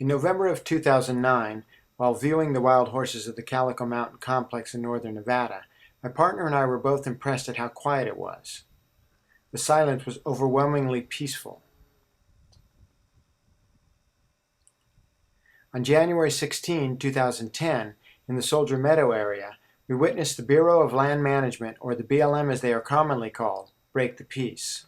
In November of 2009, while viewing the wild horses of the Calico Mountain Complex in northern Nevada, my partner and I were both impressed at how quiet it was. The silence was overwhelmingly peaceful. On January 16, 2010, in the Soldier Meadow area, we witnessed the Bureau of Land Management, or the BLM as they are commonly called, break the peace.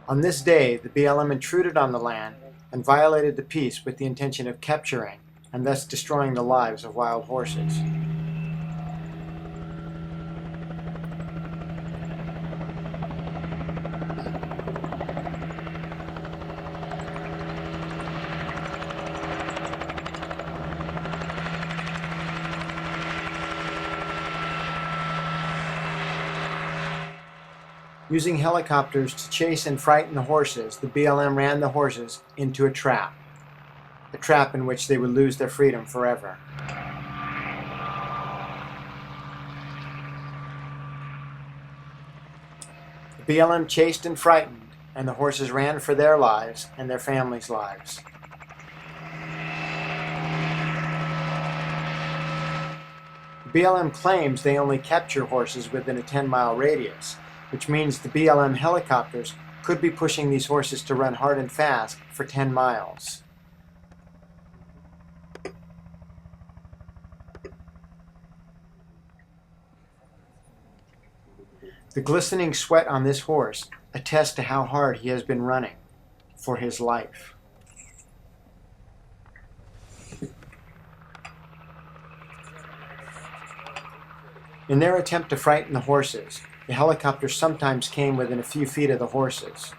On this day, the BLM intruded on the land and violated the peace with the intention of capturing and thus destroying the lives of wild horses. Using helicopters to chase and frighten the horses, the BLM ran the horses into a trap in which they would lose their freedom forever. The BLM chased and frightened, and the horses ran for their lives and their families' lives. The BLM claims they only capture horses within a 10-mile radius, which means the BLM helicopters could be pushing these horses to run hard and fast for 10 miles. The glistening sweat on this horse attests to how hard he has been running for his life. In their attempt to frighten the horses, the helicopters sometimes came within a few feet of the horses.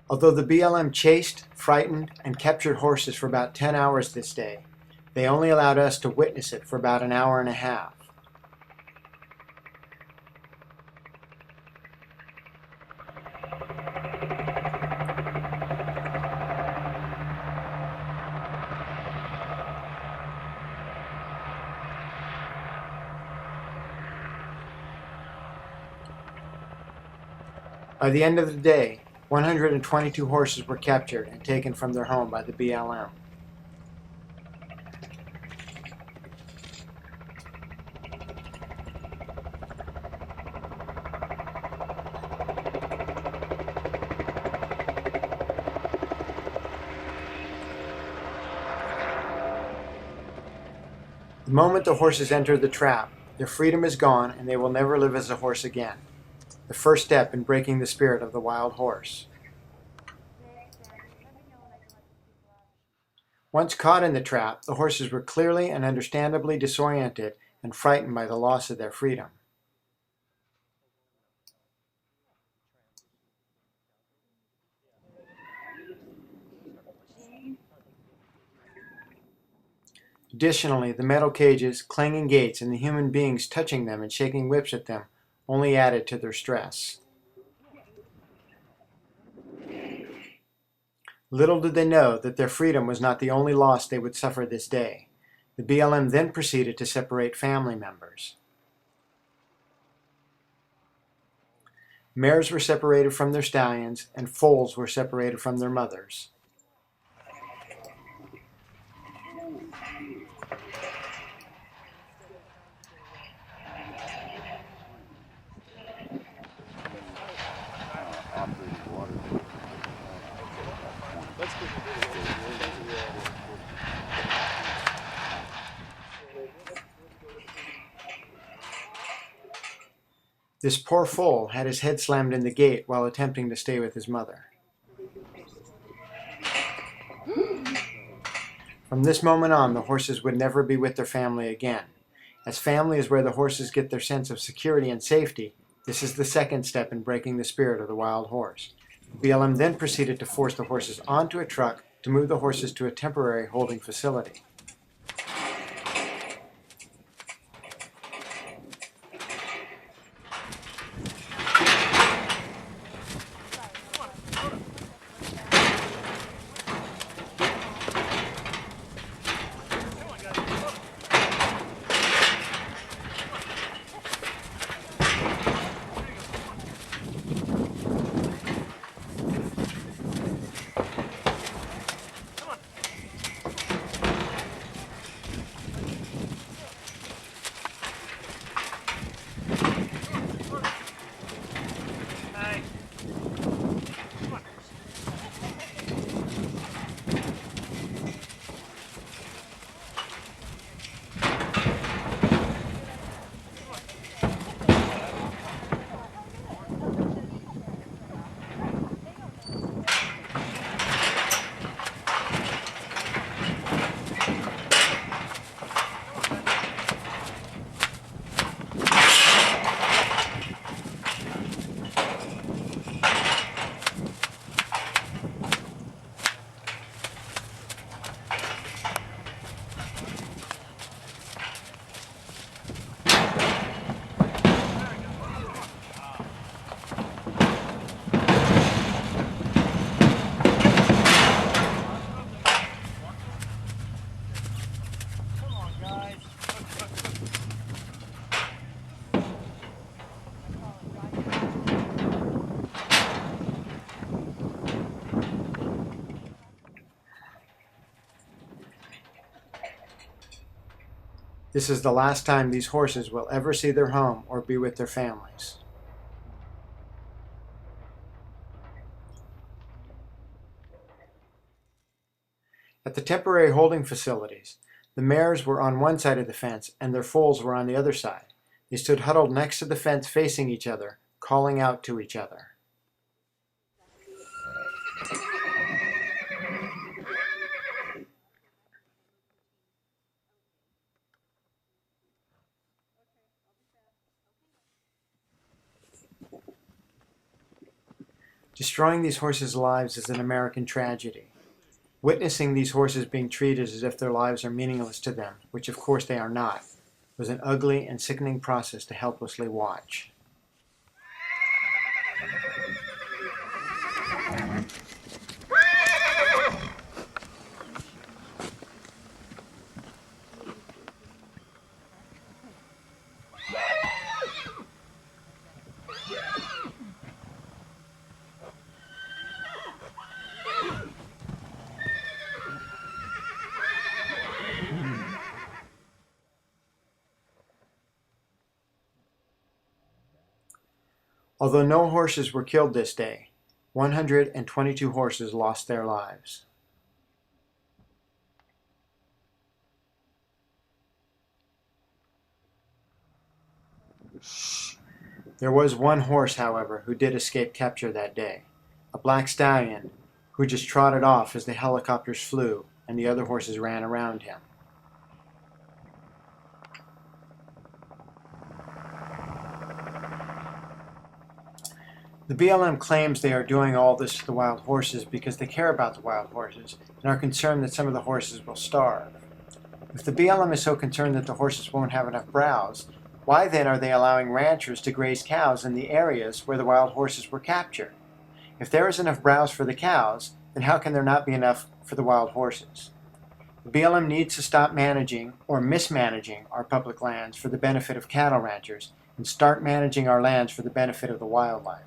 Although the BLM chased, frightened, and captured horses for about 10 hours this day, they only allowed us to witness it for about an hour and a half. By the end of the day, 122 horses were captured and taken from their home by the BLM. The moment the horses enter the trap, their freedom is gone and they will never live as a horse again. The first step in breaking the spirit of the wild horse. Once caught in the trap, the horses were clearly and understandably disoriented and frightened by the loss of their freedom. Additionally, the metal cages, clanging gates, and the human beings touching them and shaking whips at them only added to their stress. Little did they know that their freedom was not the only loss they would suffer this day. The BLM then proceeded to separate family members. Mares were separated from their stallions, and foals were separated from their mothers. This poor foal had his head slammed in the gate while attempting to stay with his mother. From this moment on, the horses would never be with their family again, As family is where the horses get their sense of security and safety, this is the second step in breaking the spirit of the wild horse. BLM then proceeded to force the horses onto a truck to move the horses to a temporary holding facility. This is the last time these horses will ever see their home or be with their families. At the temporary holding facilities, the mares were on one side of the fence and their foals were on the other side. They stood huddled next to the fence facing each other, calling out to each other. Destroying these horses' lives is an American tragedy. Witnessing these horses being treated as if their lives are meaningless to them, which of course they are not, was an ugly and sickening process to helplessly watch. Although no horses were killed this day, 122 horses lost their lives. There was one horse, however, who did escape capture that day, a black stallion who just trotted off as the helicopters flew and the other horses ran around him. The BLM claims they are doing all this to the wild horses because they care about the wild horses and are concerned that some of the horses will starve. If the BLM is so concerned that the horses won't have enough browse, why then are they allowing ranchers to graze cows in the areas where the wild horses were captured? If there is enough browse for the cows, then how can there not be enough for the wild horses? The BLM needs to stop managing or mismanaging our public lands for the benefit of cattle ranchers and start managing our lands for the benefit of the wildlife.